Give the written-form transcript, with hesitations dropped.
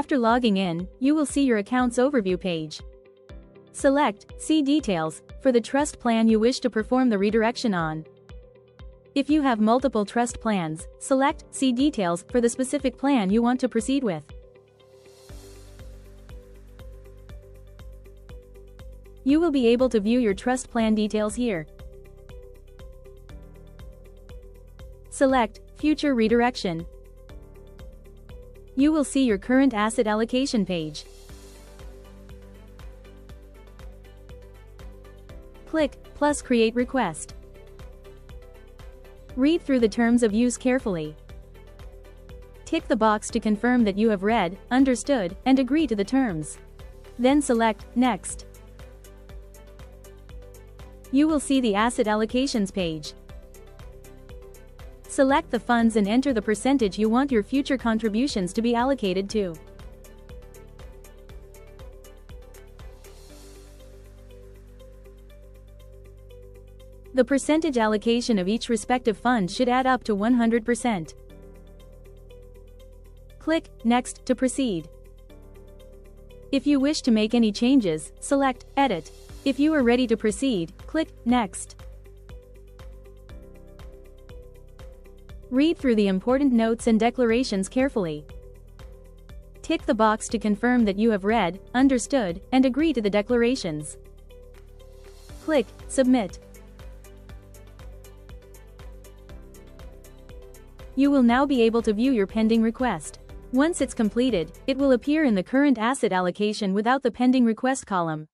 After logging in, you will see your account's overview page. Select See Details for the trust plan you wish to perform the redirection on. If you have multiple trust plans, select See Details for the specific plan you want to proceed with. You will be able to view your trust plan details here. Select Future Redirection. You will see your current asset allocation page. Click plus Create Request. Read through the terms of use carefully. Tick the box to confirm that you have read, understood, and agree to the terms. Then select Next. You will see the Asset Allocations page. Select the funds and enter the percentage you want your future contributions to be allocated to. The percentage allocation of each respective fund should add up to 100%. Click Next to proceed. If you wish to make any changes, select Edit. If you are ready to proceed, click Next. Read through the important notes and declarations carefully. Tick the box to confirm that you have read, understood, and agree to the declarations. Click Submit. You will now be able to view your pending request. Once it's completed, it will appear in the current asset allocation without the pending request column.